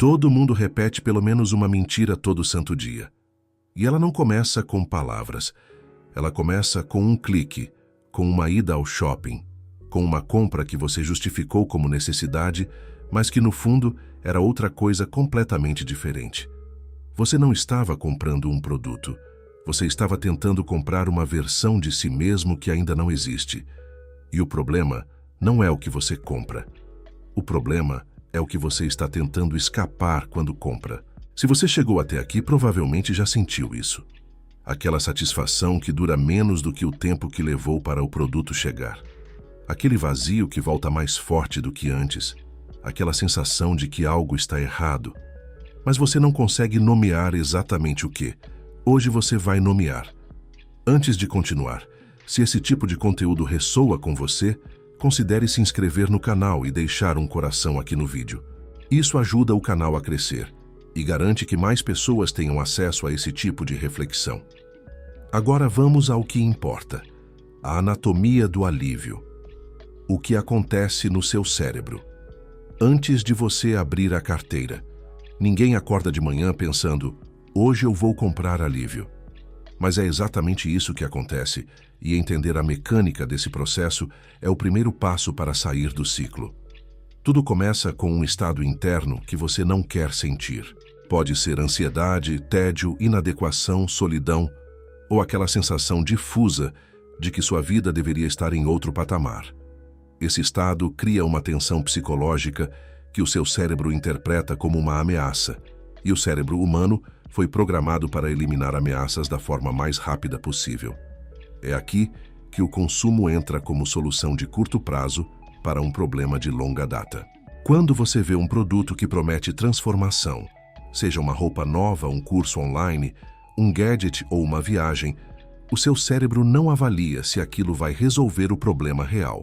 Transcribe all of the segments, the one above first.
Todo mundo repete pelo menos uma mentira todo santo dia. E ela não começa com palavras. Ela começa com um clique, com uma ida ao shopping, com uma compra que você justificou como necessidade, mas que no fundo era outra coisa completamente diferente. Você não estava comprando um produto. Você estava tentando comprar uma versão de si mesmo que ainda não existe. E o problema não é o que você compra. O problema é o que você está tentando escapar quando compra. Se você chegou até aqui, provavelmente já sentiu isso. Aquela satisfação que dura menos do que o tempo que levou para o produto chegar. Aquele vazio que volta mais forte do que antes. Aquela sensação de que algo está errado. Mas você não consegue nomear exatamente o que. Hoje você vai nomear. Antes de continuar, se esse tipo de conteúdo ressoa com você, considere se inscrever no canal e deixar um coração aqui no vídeo. Isso ajuda o canal a crescer e garante que mais pessoas tenham acesso a esse tipo de reflexão. Agora vamos ao que importa: a anatomia do alívio. O que acontece no seu cérebro. Antes de você abrir a carteira, ninguém acorda de manhã pensando, hoje eu vou comprar alívio. Mas é exatamente isso que acontece, e entender a mecânica desse processo é o primeiro passo para sair do ciclo. Tudo começa com um estado interno que você não quer sentir. Pode ser ansiedade, tédio, inadequação, solidão, ou aquela sensação difusa de que sua vida deveria estar em outro patamar. Esse estado cria uma tensão psicológica que o seu cérebro interpreta como uma ameaça, e o cérebro humano foi programado para eliminar ameaças da forma mais rápida possível. É aqui que o consumo entra como solução de curto prazo para um problema de longa data. Quando você vê um produto que promete transformação, seja uma roupa nova, um curso online, um gadget ou uma viagem, o seu cérebro não avalia se aquilo vai resolver o problema real.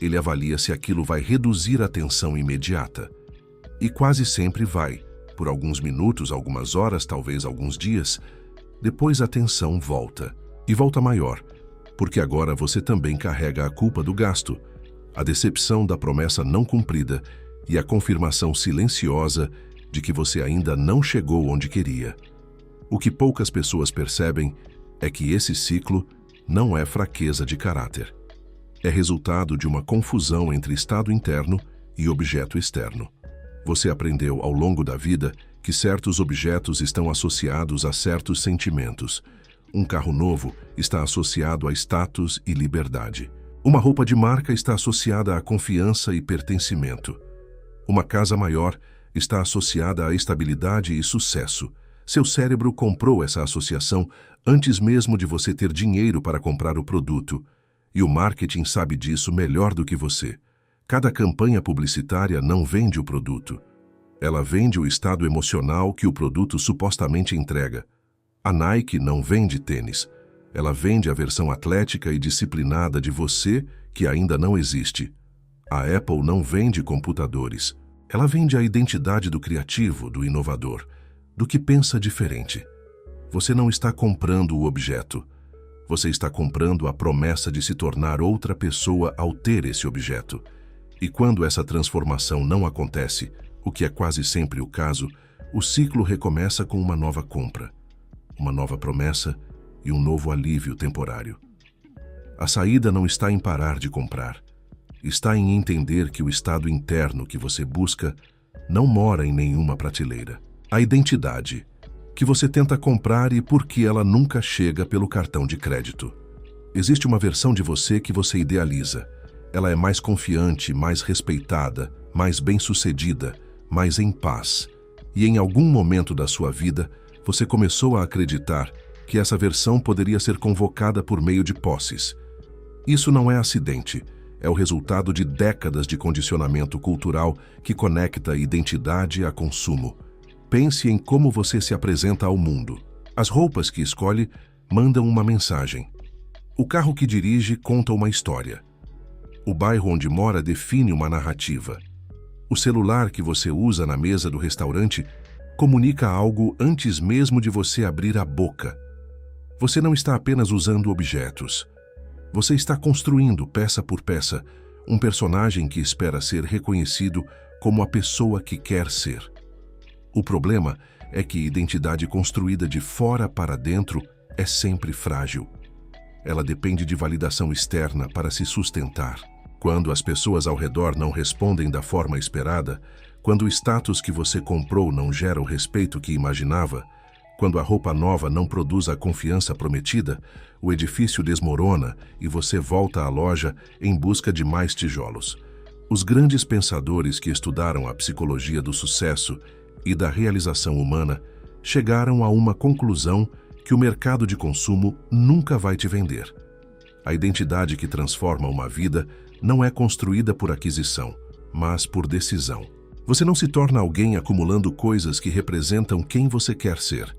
Ele avalia se aquilo vai reduzir a tensão imediata. E quase sempre vai. Por alguns minutos, algumas horas, talvez alguns dias, depois a tensão volta. E volta maior, porque agora você também carrega a culpa do gasto, a decepção da promessa não cumprida e a confirmação silenciosa de que você ainda não chegou onde queria. O que poucas pessoas percebem é que esse ciclo não é fraqueza de caráter. É resultado de uma confusão entre estado interno e objeto externo. Você aprendeu ao longo da vida que certos objetos estão associados a certos sentimentos. Um carro novo está associado a status e liberdade. Uma roupa de marca está associada a confiança e pertencimento. Uma casa maior está associada a estabilidade e sucesso. Seu cérebro comprou essa associação antes mesmo de você ter dinheiro para comprar o produto. E o marketing sabe disso melhor do que você. Cada campanha publicitária não vende o produto. Ela vende o estado emocional que o produto supostamente entrega. A Nike não vende tênis. Ela vende a versão atlética e disciplinada de você que ainda não existe. A Apple não vende computadores. Ela vende a identidade do criativo, do inovador, do que pensa diferente. Você não está comprando o objeto. Você está comprando a promessa de se tornar outra pessoa ao ter esse objeto. E quando essa transformação não acontece, o que é quase sempre o caso, o ciclo recomeça com uma nova compra, uma nova promessa e um novo alívio temporário. A saída não está em parar de comprar. Está em entender que o estado interno que você busca não mora em nenhuma prateleira. A identidade que você tenta comprar e por que ela nunca chega pelo cartão de crédito. Existe uma versão de você que você idealiza. Ela é mais confiante, mais respeitada, mais bem-sucedida, mais em paz. E em algum momento da sua vida, você começou a acreditar que essa versão poderia ser convocada por meio de posses. Isso não é acidente. É o resultado de décadas de condicionamento cultural que conecta identidade a consumo. Pense em como você se apresenta ao mundo. As roupas que escolhe mandam uma mensagem. O carro que dirige conta uma história. O bairro onde mora define uma narrativa. O celular que você usa na mesa do restaurante comunica algo antes mesmo de você abrir a boca. Você não está apenas usando objetos. Você está construindo, peça por peça, um personagem que espera ser reconhecido como a pessoa que quer ser. O problema é que identidade construída de fora para dentro é sempre frágil. Ela depende de validação externa para se sustentar. Quando as pessoas ao redor não respondem da forma esperada, quando o status que você comprou não gera o respeito que imaginava, quando a roupa nova não produz a confiança prometida, o edifício desmorona e você volta à loja em busca de mais tijolos. Os grandes pensadores que estudaram a psicologia do sucesso e da realização humana chegaram a uma conclusão que o mercado de consumo nunca vai te vender. A identidade que transforma uma vida não é construída por aquisição, mas por decisão. Você não se torna alguém acumulando coisas que representam quem você quer ser.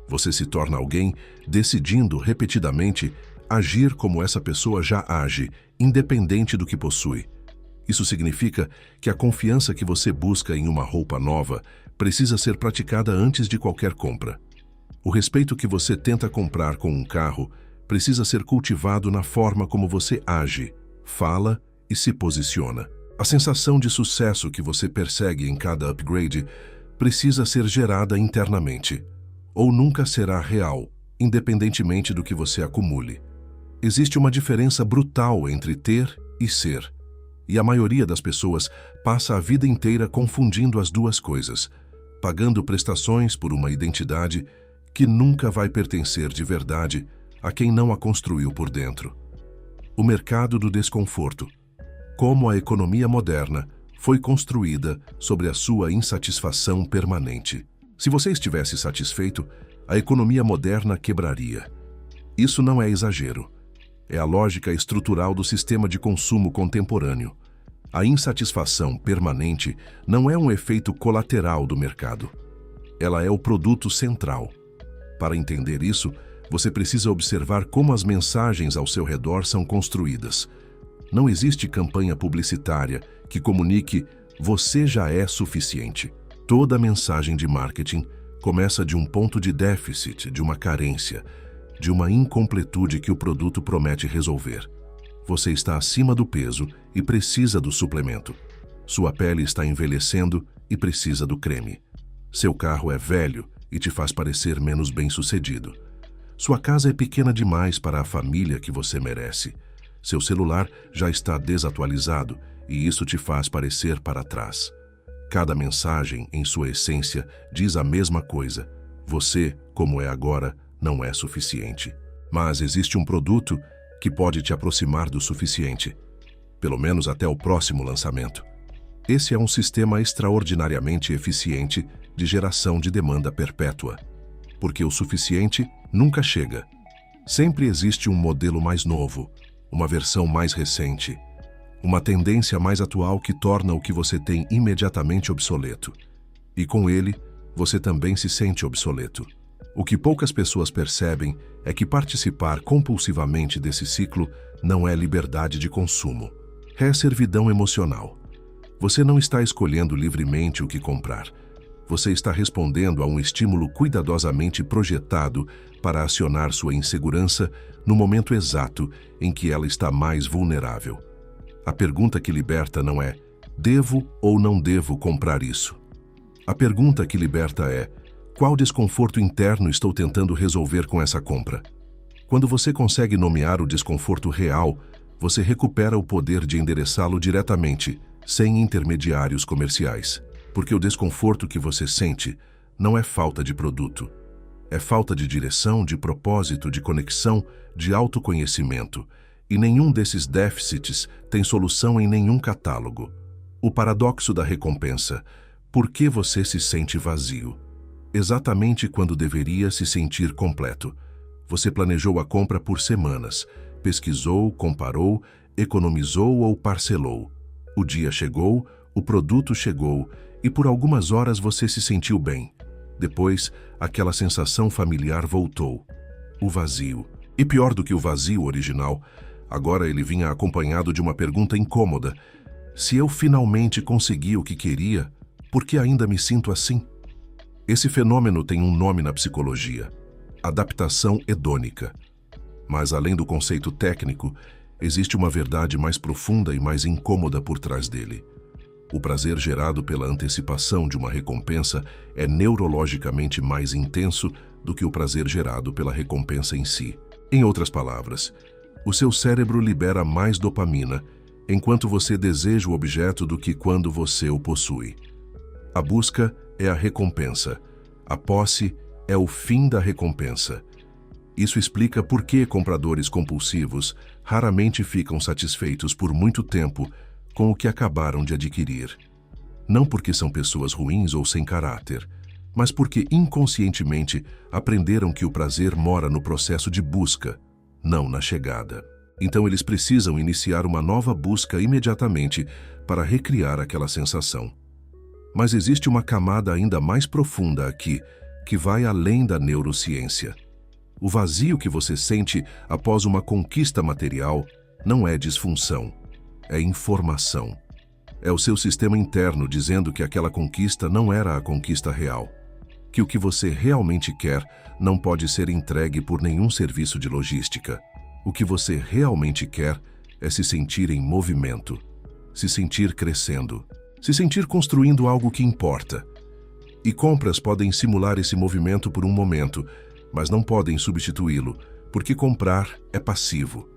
Você se torna alguém decidindo repetidamente agir como essa pessoa já age, independente do que possui. Isso significa que a confiança que você busca em uma roupa nova precisa ser praticada antes de qualquer compra. O respeito que você tenta comprar com um carro precisa ser cultivado na forma como você age, fala e se posiciona. A sensação de sucesso que você persegue em cada upgrade precisa ser gerada internamente, ou nunca será real, independentemente do que você acumule. Existe uma diferença brutal entre ter e ser, e a maioria das pessoas passa a vida inteira confundindo as duas coisas, pagando prestações por uma identidade que nunca vai pertencer de verdade a quem não a construiu por dentro. O mercado do desconforto, como a economia moderna, foi construída sobre a sua insatisfação permanente. Se você estivesse satisfeito, a economia moderna quebraria. Isso não é exagero. É a lógica estrutural do sistema de consumo contemporâneo. A insatisfação permanente não é um efeito colateral do mercado. Ela é o produto central. Para entender isso, você precisa observar como as mensagens ao seu redor são construídas. Não existe campanha publicitária que comunique "você já é suficiente". Toda mensagem de marketing começa de um ponto de déficit, de uma carência, de uma incompletude que o produto promete resolver. Você está acima do peso e precisa do suplemento. Sua pele está envelhecendo e precisa do creme. Seu carro é velho e te faz parecer menos bem-sucedido. Sua casa é pequena demais para a família que você merece. Seu celular já está desatualizado e isso te faz parecer para trás. Cada mensagem, em sua essência, diz a mesma coisa. Você, como é agora, não é suficiente. Mas existe um produto que pode te aproximar do suficiente, pelo menos até o próximo lançamento. Esse é um sistema extraordinariamente eficiente de geração de demanda perpétua, porque o suficiente nunca chega. Sempre existe um modelo mais novo, uma versão mais recente, uma tendência mais atual que torna o que você tem imediatamente obsoleto. E com ele, você também se sente obsoleto. O que poucas pessoas percebem é que participar compulsivamente desse ciclo não é liberdade de consumo. É servidão emocional. Você não está escolhendo livremente o que comprar. Você está respondendo a um estímulo cuidadosamente projetado para acionar sua insegurança no momento exato em que ela está mais vulnerável. A pergunta que liberta não é "devo ou não devo comprar isso?". A pergunta que liberta é "qual desconforto interno estou tentando resolver com essa compra?". Quando você consegue nomear o desconforto real, você recupera o poder de endereçá-lo diretamente, sem intermediários comerciais. Porque o desconforto que você sente não é falta de produto. É falta de direção, de propósito, de conexão, de autoconhecimento. E nenhum desses déficits tem solução em nenhum catálogo. O paradoxo da recompensa. Por que você se sente vazio? Exatamente quando deveria se sentir completo. Você planejou a compra por semanas, pesquisou, comparou, economizou ou parcelou. O dia chegou, o produto chegou e por algumas horas você se sentiu bem. Depois, aquela sensação familiar voltou. O vazio. E pior do que o vazio original, agora ele vinha acompanhado de uma pergunta incômoda. Se eu finalmente consegui o que queria, por que ainda me sinto assim? Esse fenômeno tem um nome na psicologia: adaptação hedônica. Mas além do conceito técnico, existe uma verdade mais profunda e mais incômoda por trás dele. O prazer gerado pela antecipação de uma recompensa é neurologicamente mais intenso do que o prazer gerado pela recompensa em si. Em outras palavras, o seu cérebro libera mais dopamina enquanto você deseja o objeto do que quando você o possui. A busca é a recompensa. A posse é o fim da recompensa. Isso explica por que compradores compulsivos raramente ficam satisfeitos por muito tempo com o que acabaram de adquirir. Não porque são pessoas ruins ou sem caráter, mas porque inconscientemente aprenderam que o prazer mora no processo de busca, não na chegada. Então eles precisam iniciar uma nova busca imediatamente para recriar aquela sensação. Mas existe uma camada ainda mais profunda aqui, que vai além da neurociência. O vazio que você sente após uma conquista material não é disfunção, é informação. É o seu sistema interno dizendo que aquela conquista não era a conquista real, que o que você realmente quer não pode ser entregue por nenhum serviço de logística. O que você realmente quer é se sentir em movimento, se sentir crescendo, se sentir construindo algo que importa. E compras podem simular esse movimento por um momento, mas não podem substituí-lo, porque comprar é passivo.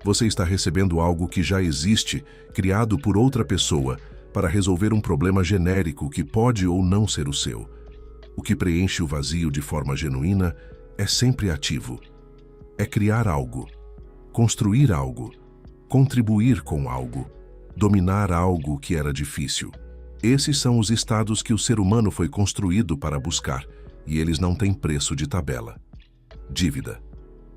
Você está recebendo algo que já existe, criado por outra pessoa, para resolver um problema genérico que pode ou não ser o seu. O que preenche o vazio de forma genuína é sempre ativo. É criar algo, construir algo, contribuir com algo, dominar algo que era difícil. Esses são os estados que o ser humano foi construído para buscar, e eles não têm preço de tabela. Dívida.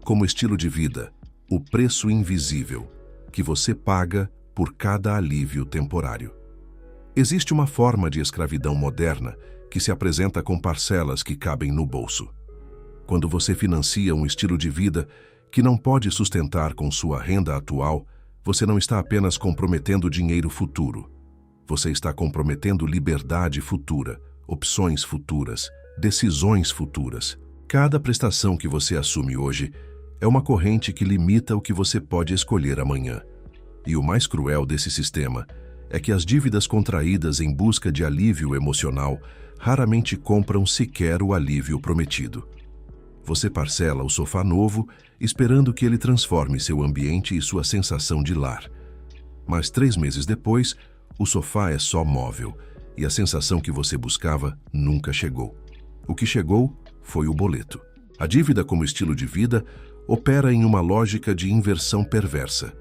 Como estilo de vida, o preço invisível que você paga por cada alívio temporário. Existe uma forma de escravidão moderna que se apresenta com parcelas que cabem no bolso. Quando você financia um estilo de vida que não pode sustentar com sua renda atual, você não está apenas comprometendo dinheiro futuro. Você está comprometendo liberdade futura, opções futuras, decisões futuras. Cada prestação que você assume hoje é uma corrente que limita o que você pode escolher amanhã. E o mais cruel desse sistema é que as dívidas contraídas em busca de alívio emocional raramente compram sequer o alívio prometido. Você parcela o sofá novo, esperando que ele transforme seu ambiente e sua sensação de lar. Mas 3 meses depois, o sofá é só móvel, e a sensação que você buscava nunca chegou. O que chegou foi o boleto. A dívida como estilo de vida opera em uma lógica de inversão perversa.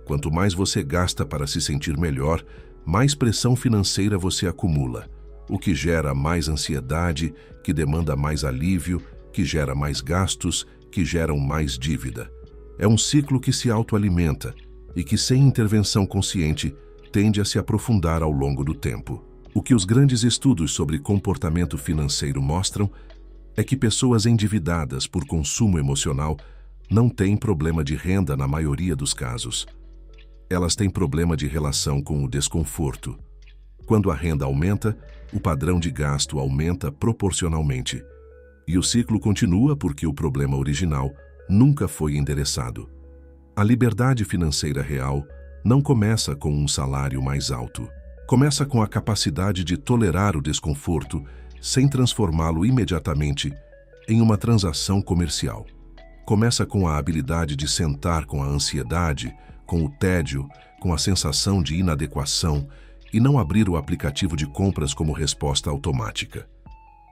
Quanto mais você gasta para se sentir melhor, mais pressão financeira você acumula, o que gera mais ansiedade, que demanda mais alívio, que gera mais gastos, que geram mais dívida. É um ciclo que se autoalimenta e que, sem intervenção consciente, tende a se aprofundar ao longo do tempo. O que os grandes estudos sobre comportamento financeiro mostram é que pessoas endividadas por consumo emocional não têm problema de renda na maioria dos casos. Elas têm problema de relação com o desconforto. Quando a renda aumenta, o padrão de gasto aumenta proporcionalmente. E o ciclo continua porque o problema original nunca foi endereçado. A liberdade financeira real não começa com um salário mais alto. Começa com a capacidade de tolerar o desconforto sem transformá-lo imediatamente em uma transação comercial. Começa com a habilidade de sentar com a ansiedade, com o tédio, com a sensação de inadequação e não abrir o aplicativo de compras como resposta automática.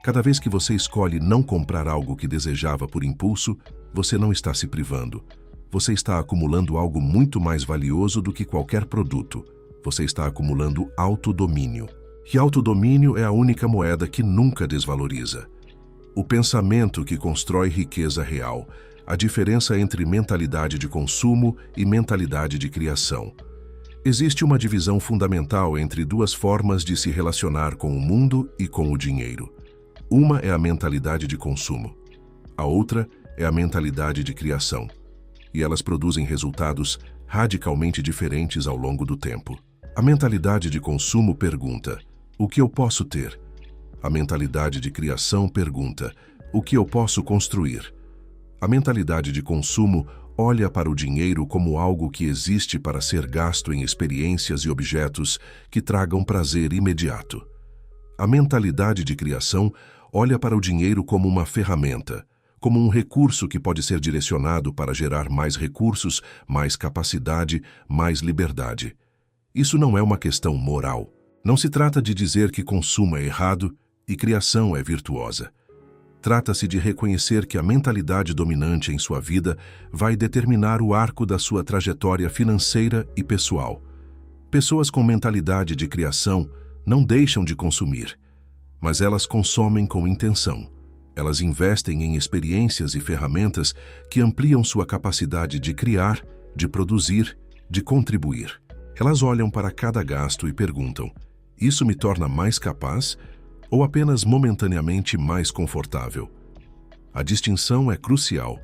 Cada vez que você escolhe não comprar algo que desejava por impulso, você não está se privando. Você está acumulando algo muito mais valioso do que qualquer produto. Você está acumulando autodomínio. E autodomínio é a única moeda que nunca desvaloriza. O pensamento que constrói riqueza real, a diferença entre mentalidade de consumo e mentalidade de criação. Existe uma divisão fundamental entre duas formas de se relacionar com o mundo e com o dinheiro. Uma é a mentalidade de consumo. A outra é a mentalidade de criação. E elas produzem resultados radicalmente diferentes ao longo do tempo. A mentalidade de consumo pergunta: o que eu posso ter? A mentalidade de criação pergunta: o que eu posso construir? A mentalidade de consumo olha para o dinheiro como algo que existe para ser gasto em experiências e objetos que tragam prazer imediato. A mentalidade de criação olha para o dinheiro como uma ferramenta, como um recurso que pode ser direcionado para gerar mais recursos, mais capacidade, mais liberdade. Isso não é uma questão moral. Não se trata de dizer que consumo é errado e criação é virtuosa. Trata-se de reconhecer que a mentalidade dominante em sua vida vai determinar o arco da sua trajetória financeira e pessoal. Pessoas com mentalidade de criação não deixam de consumir, mas elas consomem com intenção. Elas investem em experiências e ferramentas que ampliam sua capacidade de criar, de produzir, de contribuir. Elas olham para cada gasto e perguntam: isso me torna mais capaz ou apenas momentaneamente mais confortável? A distinção é crucial.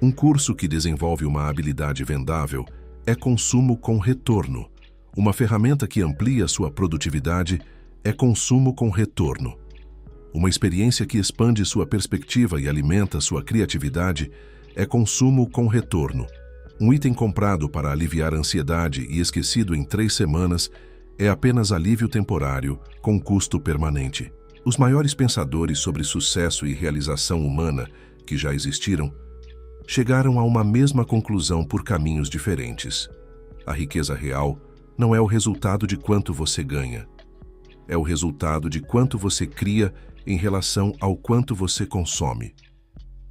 Um curso que desenvolve uma habilidade vendável é consumo com retorno. Uma ferramenta que amplia sua produtividade é consumo com retorno. Uma experiência que expande sua perspectiva e alimenta sua criatividade é consumo com retorno. Um item comprado para aliviar a ansiedade e esquecido em 3 semanas é apenas alívio temporário, com custo permanente. Os maiores pensadores sobre sucesso e realização humana que já existiram chegaram a uma mesma conclusão por caminhos diferentes. A riqueza real não é o resultado de quanto você ganha. É o resultado de quanto você cria em relação ao quanto você consome.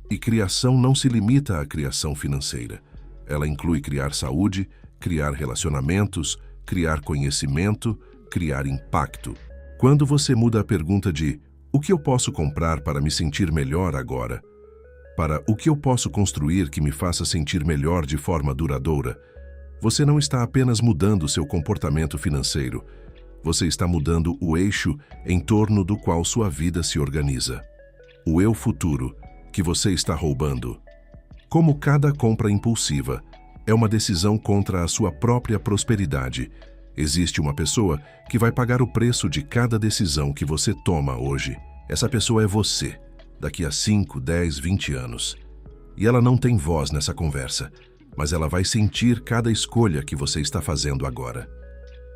E criação não se limita à criação financeira. Ela inclui criar saúde, criar relacionamentos, criar conhecimento, criar impacto. Quando você muda a pergunta de "o que eu posso comprar para me sentir melhor agora?" para "o que eu posso construir que me faça sentir melhor de forma duradoura?", você não está apenas mudando seu comportamento financeiro, você está mudando o eixo em torno do qual sua vida se organiza. O eu futuro que você está roubando. Como cada compra impulsiva é uma decisão contra a sua própria prosperidade, existe uma pessoa que vai pagar o preço de cada decisão que você toma hoje. Essa pessoa é você, daqui a 5, 10, 20 anos. E ela não tem voz nessa conversa, mas ela vai sentir cada escolha que você está fazendo agora.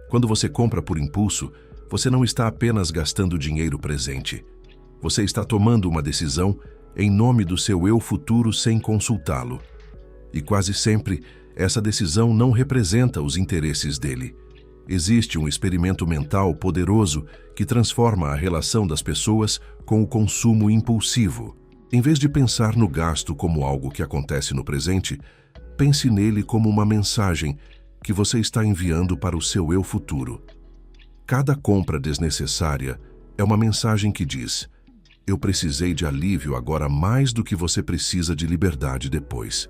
Quando você compra por impulso, você não está apenas gastando dinheiro presente. Você está tomando uma decisão em nome do seu eu futuro sem consultá-lo. E quase sempre, essa decisão não representa os interesses dele. Existe um experimento mental poderoso que transforma a relação das pessoas com o consumo impulsivo. Em vez de pensar no gasto como algo que acontece no presente, pense nele como uma mensagem que você está enviando para o seu eu futuro. Cada compra desnecessária é uma mensagem que diz: eu precisei de alívio agora mais do que você precisa de liberdade depois.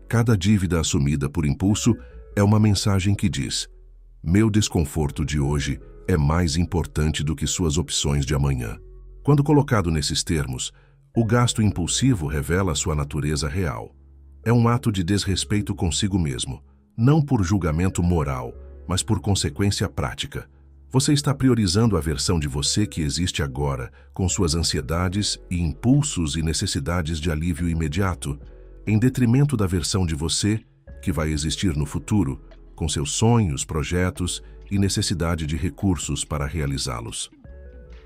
Cada dívida assumida por impulso é uma mensagem que diz: meu desconforto de hoje é mais importante do que suas opções de amanhã. Quando colocado nesses termos, o gasto impulsivo revela sua natureza real. É um ato de desrespeito consigo mesmo, não por julgamento moral, mas por consequência prática. Você está priorizando a versão de você que existe agora, com suas ansiedades e impulsos e necessidades de alívio imediato, em detrimento da versão de você que vai existir no futuro, com seus sonhos, projetos e necessidade de recursos para realizá-los.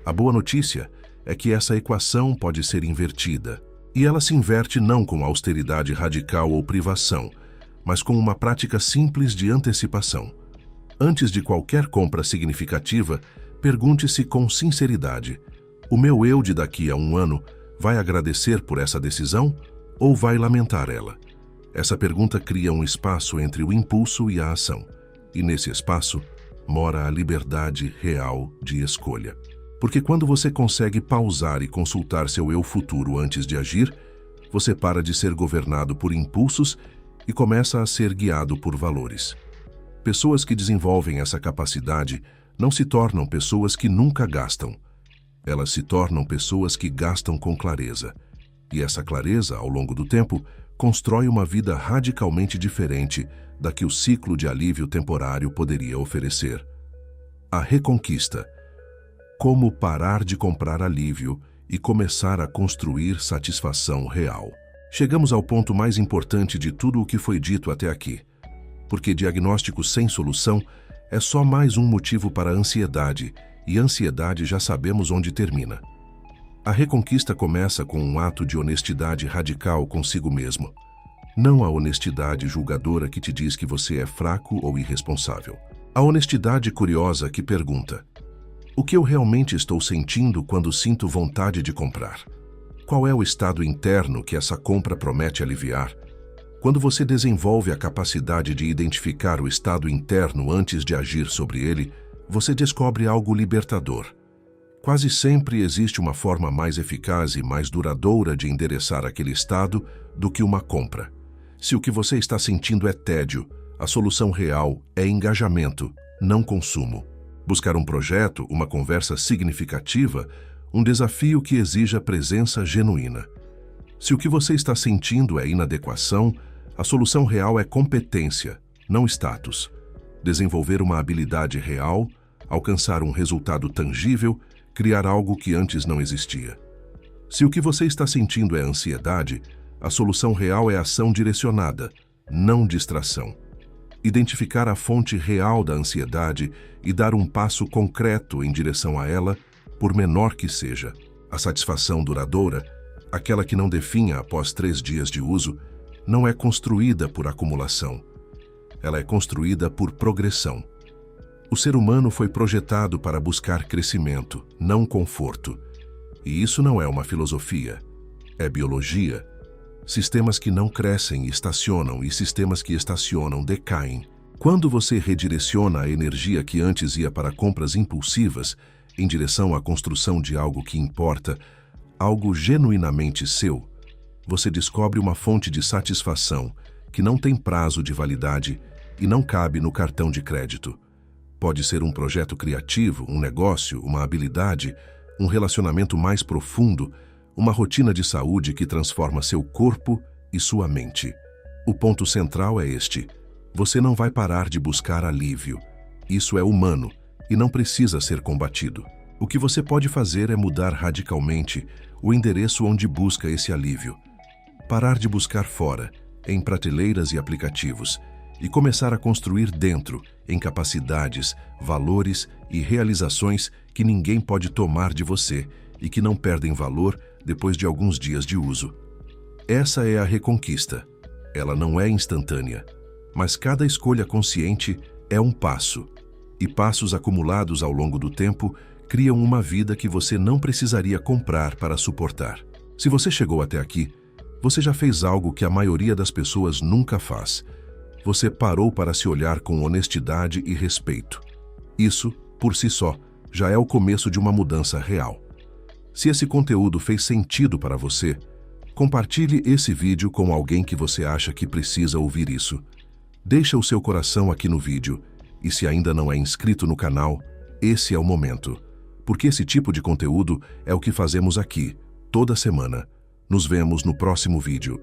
A boa notícia é que essa equação pode ser invertida, e ela se inverte não com austeridade radical ou privação, mas com uma prática simples de antecipação. Antes de qualquer compra significativa, pergunte-se com sinceridade: o meu eu de daqui a 1 ano vai agradecer por essa decisão ou vai lamentar ela? Essa pergunta cria um espaço entre o impulso e a ação, e nesse espaço mora a liberdade real de escolha. Porque quando você consegue pausar e consultar seu eu futuro antes de agir, você para de ser governado por impulsos e começa a ser guiado por valores. Pessoas que desenvolvem essa capacidade não se tornam pessoas que nunca gastam. Elas se tornam pessoas que gastam com clareza. E essa clareza, ao longo do tempo, constrói uma vida radicalmente diferente da que o ciclo de alívio temporário poderia oferecer. A reconquista. Como parar de comprar alívio e começar a construir satisfação real. Chegamos ao ponto mais importante de tudo o que foi dito até aqui. Porque diagnóstico sem solução é só mais um motivo para a ansiedade, e a ansiedade já sabemos onde termina. A reconquista começa com um ato de honestidade radical consigo mesmo. Não a honestidade julgadora que te diz que você é fraco ou irresponsável. A honestidade curiosa que pergunta: o que eu realmente estou sentindo quando sinto vontade de comprar? Qual é o estado interno que essa compra promete aliviar? Quando você desenvolve a capacidade de identificar o estado interno antes de agir sobre ele, você descobre algo libertador. Quase sempre existe uma forma mais eficaz e mais duradoura de endereçar aquele estado do que uma compra. Se o que você está sentindo é tédio, a solução real é engajamento, não consumo. Buscar um projeto, uma conversa significativa, um desafio que exija presença genuína. Se o que você está sentindo é inadequação, a solução real é competência, não status. Desenvolver uma habilidade real, alcançar um resultado tangível, criar algo que antes não existia. Se o que você está sentindo é ansiedade, a solução real é ação direcionada, não distração. Identificar a fonte real da ansiedade e dar um passo concreto em direção a ela, por menor que seja. A satisfação duradoura, aquela que não definha após 3 dias de uso, não é construída por acumulação. Ela é construída por progressão. O ser humano foi projetado para buscar crescimento, não conforto. E isso não é uma filosofia, é biologia. Sistemas que não crescem estacionam e sistemas que estacionam decaem. Quando você redireciona a energia que antes ia para compras impulsivas, em direção à construção de algo que importa, algo genuinamente seu, você descobre uma fonte de satisfação que não tem prazo de validade e não cabe no cartão de crédito. Pode ser um projeto criativo, um negócio, uma habilidade, um relacionamento mais profundo, uma rotina de saúde que transforma seu corpo e sua mente. O ponto central é este: você não vai parar de buscar alívio. Isso é humano e não precisa ser combatido. O que você pode fazer é mudar radicalmente o endereço onde busca esse alívio. Parar de buscar fora, em prateleiras e aplicativos, e começar a construir dentro, em capacidades, valores e realizações que ninguém pode tomar de você e que não perdem valor depois de alguns dias de uso. Essa é a reconquista. Ela não é instantânea, mas cada escolha consciente é um passo, e passos acumulados ao longo do tempo criam uma vida que você não precisaria comprar para suportar. Se você chegou até aqui, você já fez algo que a maioria das pessoas nunca faz. Você parou para se olhar com honestidade e respeito. Isso, por si só, já é o começo de uma mudança real. Se esse conteúdo fez sentido para você, compartilhe esse vídeo com alguém que você acha que precisa ouvir isso. Deixa o seu coração aqui no vídeo e, se ainda não é inscrito no canal, esse é o momento. Porque esse tipo de conteúdo é o que fazemos aqui, toda semana. Nos vemos no próximo vídeo.